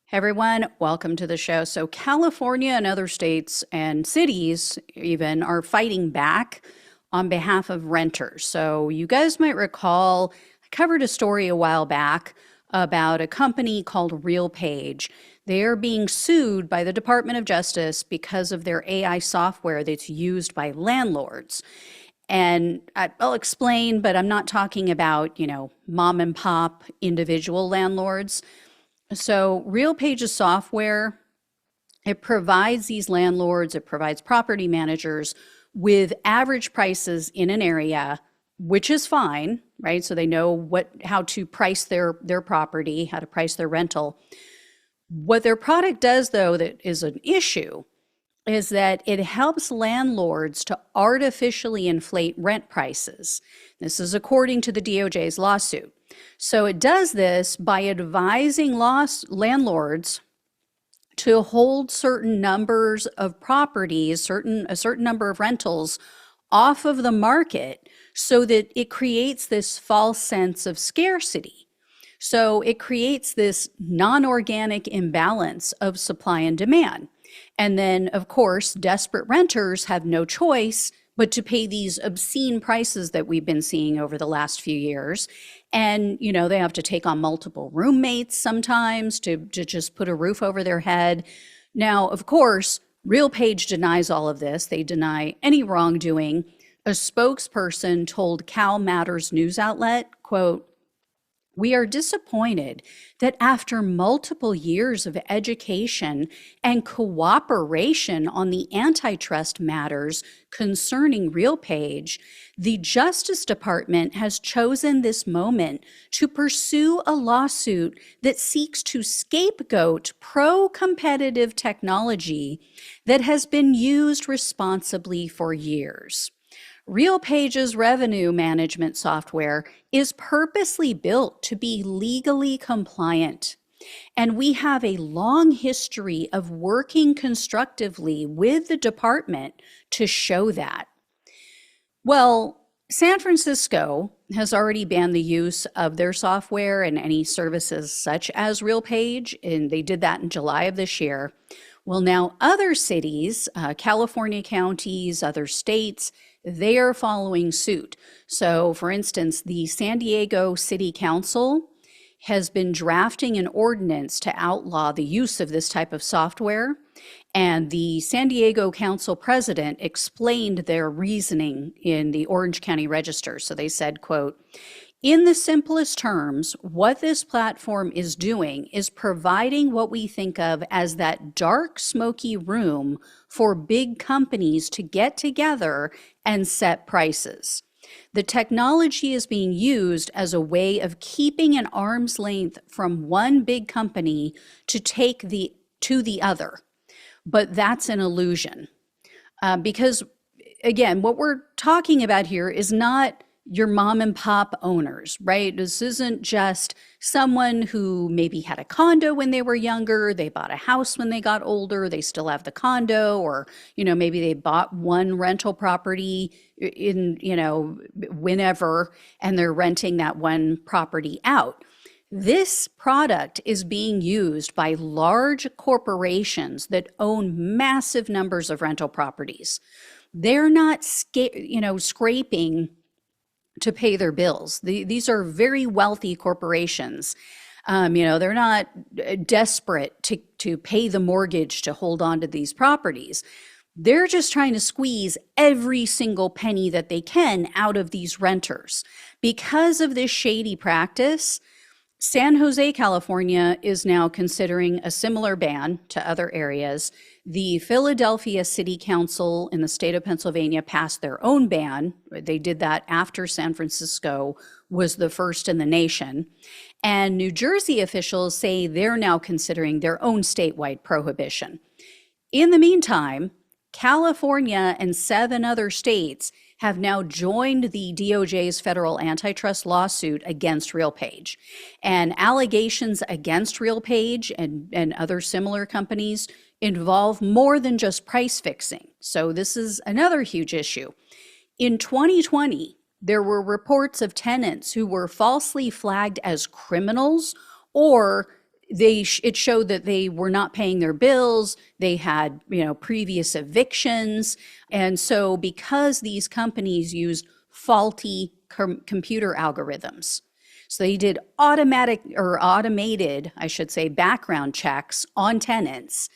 Hey everyone, welcome to the show. So, California and other states and cities even are fighting back on behalf of renters. So, you guys might recall I covered a story a while back about a company called RealPage. They are being sued by the Department of Justice because of their AI software that's used by landlords. And I'll explain, but I'm not talking about, mom and pop individual landlords. So, RealPage's software, it provides these landlords, it provides property managers with average prices in an area, which is fine, right? So they know how to price their property, how to price their rental. What their product does, though, that is an issue, is that it helps landlords to artificially inflate rent prices. This is according to the DOJ's lawsuit. So it does this by advising landlords to hold certain numbers of properties, a certain number of rentals off of the market so that it creates this false sense of scarcity. So it creates this non-organic imbalance of supply and demand. And then, of course, desperate renters have no choice but to pay these obscene prices that we've been seeing over the last few years. And, they have to take on multiple roommates sometimes to just put a roof over their head. Now, of course, RealPage denies all of this. They deny any wrongdoing. A spokesperson told Cal Matters news outlet, quote, "We are disappointed that after multiple years of education and cooperation on the antitrust matters concerning RealPage, the Justice Department has chosen this moment to pursue a lawsuit that seeks to scapegoat pro-competitive technology that has been used responsibly for years. RealPage's revenue management software is purposely built to be legally compliant. And we have a long history of working constructively with the department to show that." Well, San Francisco has already banned the use of their software and any services such as RealPage, and they did that in July of this year. Well, now other cities, California counties, other states, they are following suit. So, for instance, the San Diego City Council has been drafting an ordinance to outlaw the use of this type of software. And the San Diego Council president explained their reasoning in the Orange County Register. So they said, quote, "In the simplest terms, what this platform is doing is providing what we think of as that dark, smoky room for big companies to get together and set prices. The technology is being used as a way of keeping an arm's length from one big company to the other. But that's an illusion." Because, again, what we're talking about here is not your mom and pop owners, right? This isn't just someone who maybe had a condo when they were younger, they bought a house when they got older, they still have the condo, or, maybe they bought one rental property in, whenever, and they're renting that one property out. This product is being used by large corporations that own massive numbers of rental properties. They're not, scraping to pay their bills. These are very wealthy corporations. They're not desperate to pay the mortgage to hold on to these properties. They're just trying to squeeze every single penny that they can out of these renters. Because of this shady practice, San Jose, California is now considering a similar ban to other areas. The Philadelphia City Council in the state of Pennsylvania passed their own ban. They did that after San Francisco was the first in the nation. And New Jersey officials say they're now considering their own statewide prohibition. In the meantime, California and 7 other states have now joined the DOJ's federal antitrust lawsuit against RealPage. And allegations against RealPage and other similar companies involve more than just price fixing. So this is another huge issue. In 2020, there were reports of tenants who were falsely flagged as criminals or it showed that they were not paying their bills. They had, previous evictions. And so because these companies used faulty computer algorithms, so they did automated, I should say, background checks on tenants.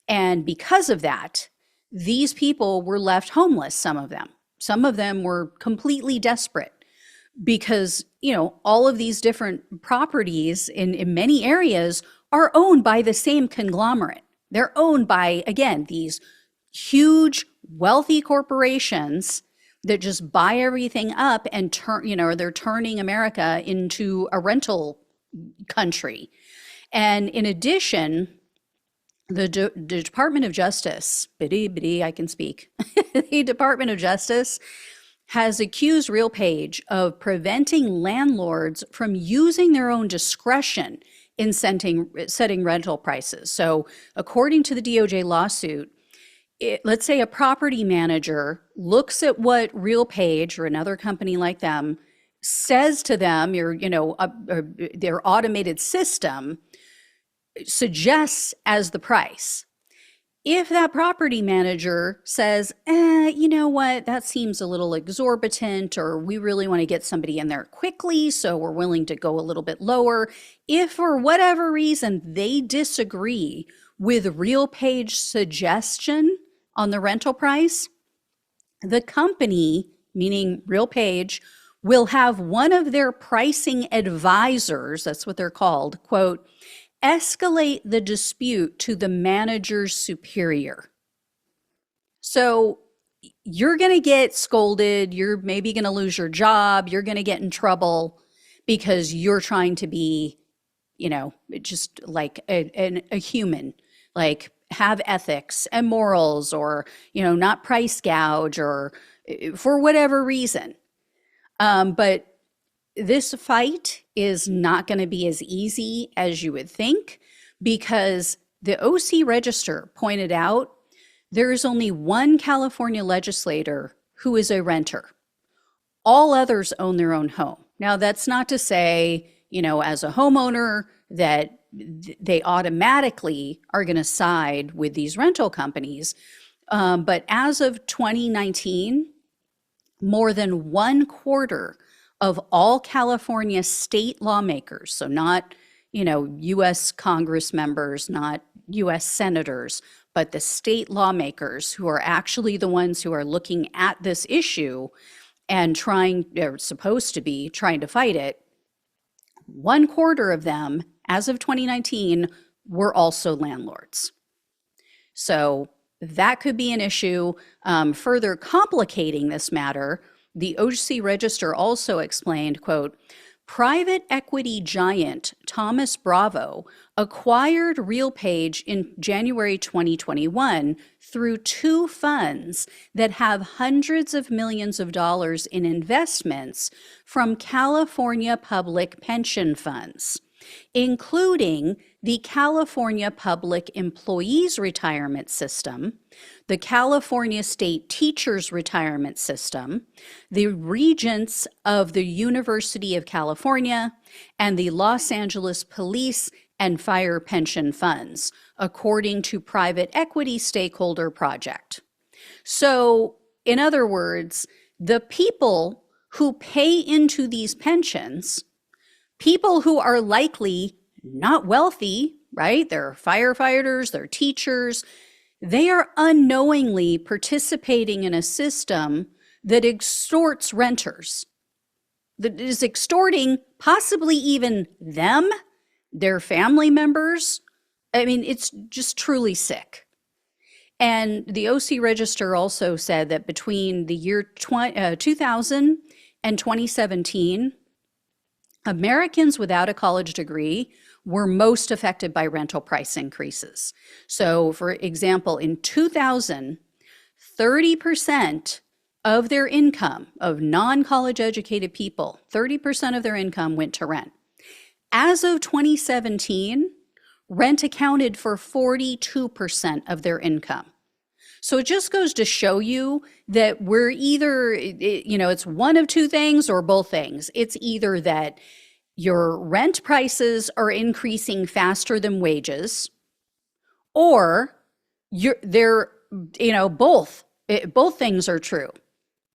And because of that, these people were left homeless, some of them. Some of them were completely desperate because, all of these different properties in many areas are owned by the same conglomerate. They're owned by, again, these huge, wealthy corporations that just buy everything up and they're turning America into a rental country. And in addition, the Department of Justice, I can speak, the Department of Justice has accused RealPage of preventing landlords from using their own discretion in setting rental prices. So according to the DOJ lawsuit, let's say a property manager looks at what RealPage or another company like them says to them, their automated system suggests as the price. If that property manager says, you know what, that seems a little exorbitant, or we really want to get somebody in there quickly, so we're willing to go a little bit lower. If for whatever reason they disagree with RealPage's suggestion on the rental price, the company, meaning RealPage, will have one of their pricing advisors, that's what they're called, quote, escalate the dispute to the manager's superior. So you're going to get scolded. You're maybe going to lose your job. You're going to get in trouble because you're trying to be, just like a human, like have ethics and morals, or, not price gouge, or for whatever reason. But this fight is not going to be as easy as you would think, because the OC Register pointed out there is only one California legislator who is a renter. All others own their own home. Now, that's not to say, as a homeowner, that they automatically are going to side with these rental companies. But as of 2019, more than 1/4 of all California state lawmakers, so not, U.S. Congress members, not U.S. senators, but the state lawmakers who are actually the ones who are looking at this issue and they're supposed to be trying to fight it, 1/4 of them, as of 2019, were also landlords. So that could be an issue. Further complicating this matter, the OC Register also explained, quote, private equity giant Thomas Bravo acquired RealPage in January 2021 through two funds that have hundreds of millions of dollars in investments from California public pension funds, including the California Public Employees Retirement System, the California State Teachers Retirement System, the Regents of the University of California, and the Los Angeles Police and Fire Pension Funds, according to Private Equity Stakeholder Project. So, in other words, the people who pay into these pensions, people who are likely not wealthy, right? They're firefighters, they're teachers. They are unknowingly participating in a system that extorts renters, that is extorting possibly even them, their family members. I mean, it's just truly sick. And the OC Register also said that between the year 2000 and 2017, Americans without a college degree were most affected by rental price increases. So, for example, in 2000, 30% of their income, of non-college educated people, 30% of their income went to rent. As of 2017, rent accounted for 42% of their income. So it just goes to show you that we're either, it's one of two things or both things. It's either that, Your rent prices are increasing faster than wages, or they're, both things are true.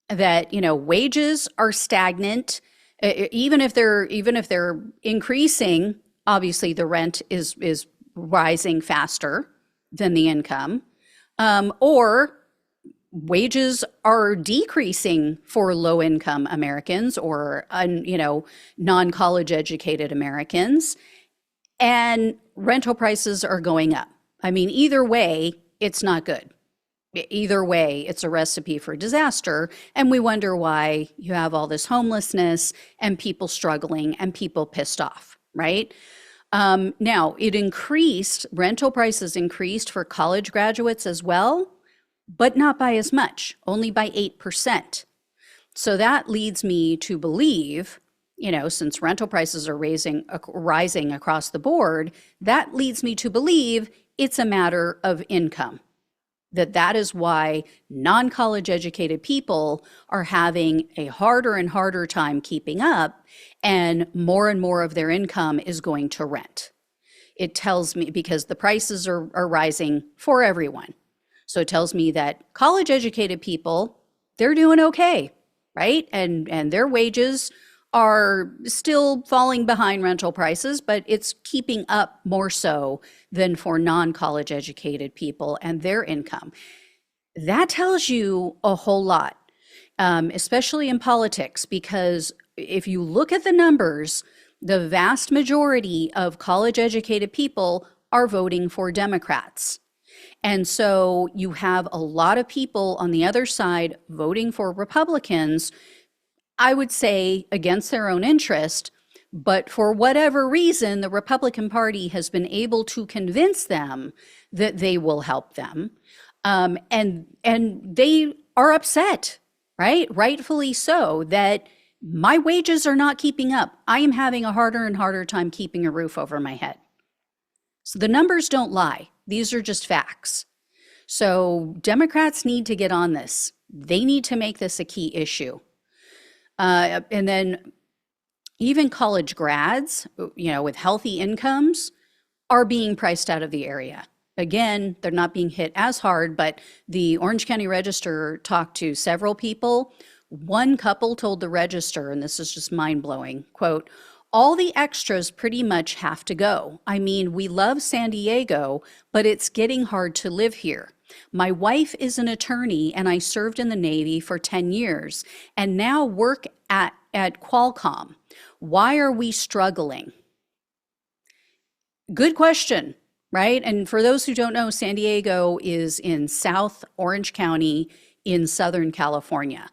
That, wages are stagnant, even if they're increasing, obviously the rent is rising faster than the income, or wages are decreasing for low income Americans or non-college educated Americans, and rental prices are going up. I mean, either way, it's not good. Either way, it's a recipe for disaster. And we wonder why you have all this homelessness and people struggling and people pissed off, right? Now, rental prices increased for college graduates as well, but not by as much, only by 8%. So that leads me to believe, since rental prices are rising across the board, that leads me to believe it's a matter of income. That is why non-college educated people are having a harder and harder time keeping up, and more of their income is going to rent. It tells me, because the prices are rising for everyone. So it tells me that college educated people, they're doing okay, right? And their wages are still falling behind rental prices, but it's keeping up more so than for non-college educated people and their income. That tells you a whole lot, especially in politics, because if you look at the numbers, the vast majority of college educated people are voting for Democrats. And so you have a lot of people on the other side voting for Republicans, I would say against their own interest, but for whatever reason, the Republican Party has been able to convince them that they will help them. And they are upset, right? Rightfully so, that my wages are not keeping up. I am having a harder and harder time keeping a roof over my head. So the numbers don't lie. These are just facts. So Democrats need to get on this. They need to make this a key issue. And then even college grads, with healthy incomes are being priced out of the area. Again, they're not being hit as hard, but the Orange County Register talked to several people. One couple told the Register, and this is just mind-blowing, quote, "All the extras pretty much have to go. I mean, we love San Diego, but it's getting hard to live here. My wife is an attorney and I served in the Navy for 10 years and now work at Qualcomm. Why are we struggling?" Good question, right? And for those who don't know, San Diego is in South Orange County in Southern California.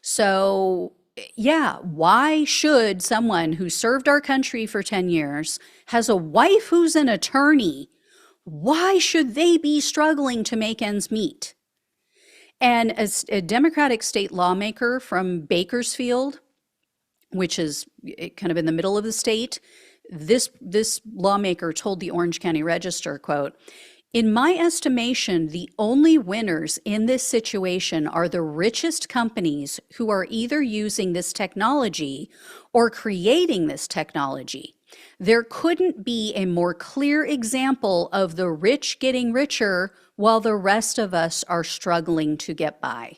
So yeah, why should someone who served our country for 10 years, has a wife who's an attorney, why should they be struggling to make ends meet? And as a Democratic state lawmaker from Bakersfield, which is kind of in the middle of the state, this lawmaker told the Orange County Register, quote, "In my estimation, the only winners in this situation are the richest companies who are either using this technology or creating this technology. There couldn't be a more clear example of the rich getting richer while the rest of us are struggling to get by."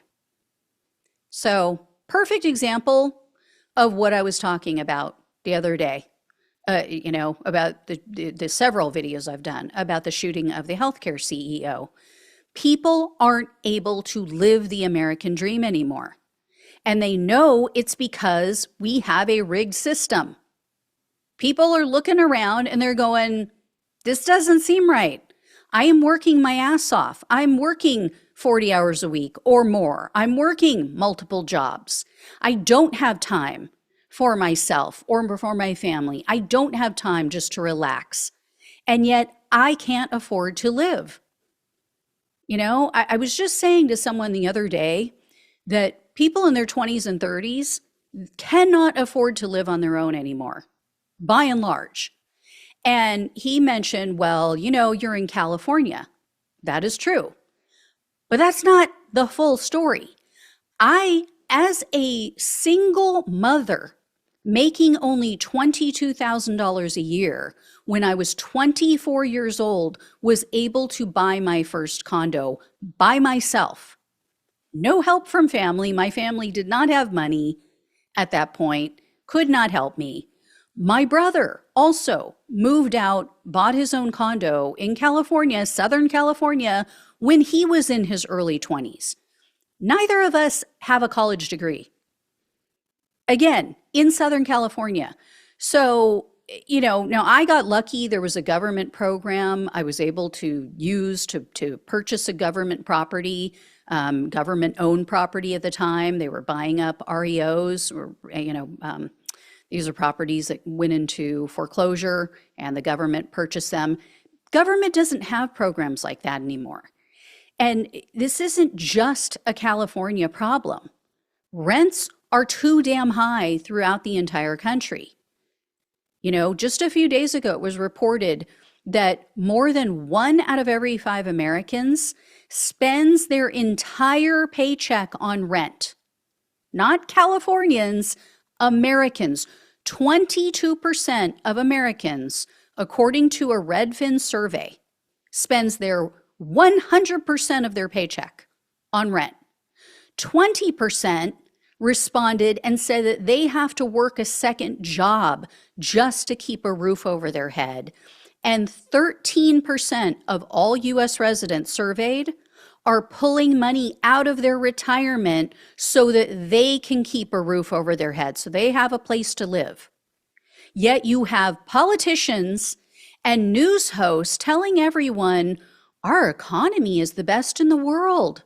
So, perfect example of what I was talking about the other day. About the several videos I've done about the shooting of the healthcare CEO. People aren't able to live the American dream anymore. And they know it's because we have a rigged system. People are looking around and they're going, this doesn't seem right. I am working my ass off. I'm working 40 hours a week or more. I'm working multiple jobs. I don't have time for myself or for my family. I don't have time just to relax. And yet I can't afford to live. I was just saying to someone the other day that people in their 20s and 30s cannot afford to live on their own anymore, by and large. And he mentioned, well, you're in California. That is true. But that's not the full story. I, as a single mother making only $22,000 a year when I was 24 years old, was able to buy my first condo by myself. No help from family. My family did not have money at that point, could not help me. My brother also moved out, bought his own condo in California, Southern California, when he was in his early 20s. Neither of us have a college degree. Again, in Southern California. So, now I got lucky. There was a government program I was able to use to purchase a government property, government-owned property at the time. They were buying up REOs, or, these are properties that went into foreclosure and the government purchased them. Government doesn't have programs like that anymore. And this isn't just a California problem. Rents are too damn high throughout the entire country. Just a few days ago, it was reported that more than 1 out of every 5 Americans spends their entire paycheck on rent. Not Californians, Americans. 22% of Americans, according to a Redfin survey, spends their 100% of their paycheck on rent. 20% responded and said that they have to work a second job just to keep a roof over their head. And 13% of all U.S. residents surveyed are pulling money out of their retirement so that they can keep a roof over their head, so they have a place to live. Yet you have politicians and news hosts telling everyone our economy is the best in the world.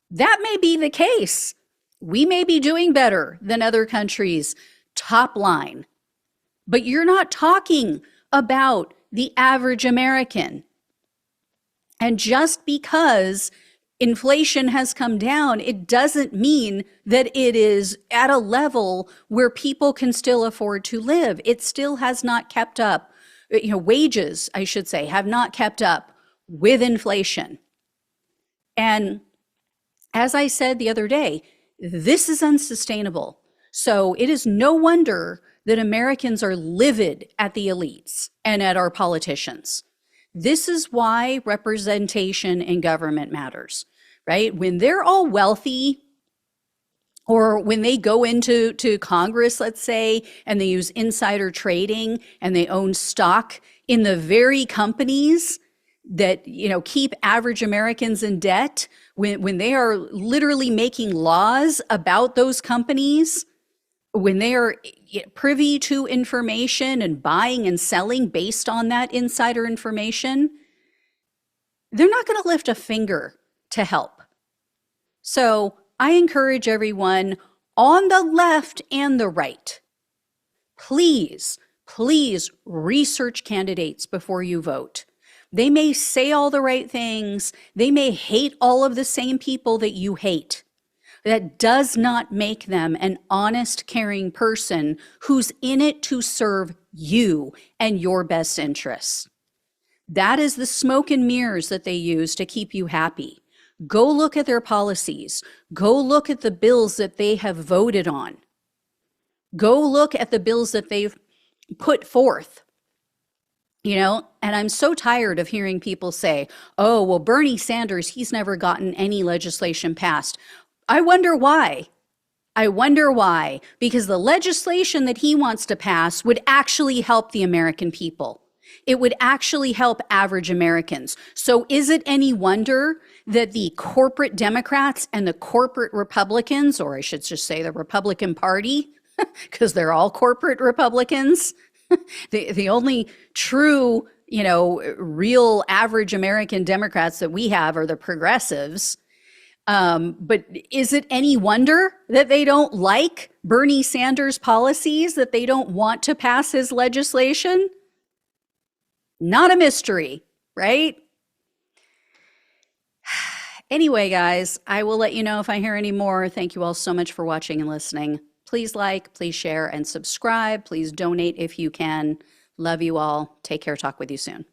That may be the case. We may be doing better than other countries, top line. But you're not talking about the average American. And just because inflation has come down, it doesn't mean that it is at a level where people can still afford to live. It still has not kept up. Wages, I should say, have not kept up with inflation. And as I said the other day, this is unsustainable. So it is no wonder that Americans are livid at the elites and at our politicians. This is why representation in government matters, right? When they're all wealthy, or when they go into Congress, let's say, and they use insider trading and they own stock in the very companies that keep average Americans in debt, when they are literally making laws about those companies, when they are privy to information and buying and selling based on that insider information, they're not going to lift a finger to help. So I encourage everyone on the left and the right, please research candidates before you vote. They may say all the right things. They may hate all of the same people that you hate. That does not make them an honest, caring person who's in it to serve you and your best interests. That is the smoke and mirrors that they use to keep you happy. Go look at their policies. Go look at the bills that they have voted on. Go look at the bills that they've put forth. And I'm so tired of hearing people say, oh, well, Bernie Sanders, he's never gotten any legislation passed. I wonder why. Because the legislation that he wants to pass would actually help the American people. It would actually help average Americans. So is it any wonder that the corporate Democrats and the corporate Republicans, or I should just say the Republican Party, because they're all corporate Republicans, the only true, real average American Democrats that we have are the progressives. But is it any wonder that they don't like Bernie Sanders' policies, that they don't want to pass his legislation? Not a mystery, right? Anyway, guys, I will let you know if I hear any more. Thank you all so much for watching and listening. Please like, please share, and subscribe. Please donate if you can. Love you all. Take care. Talk with you soon.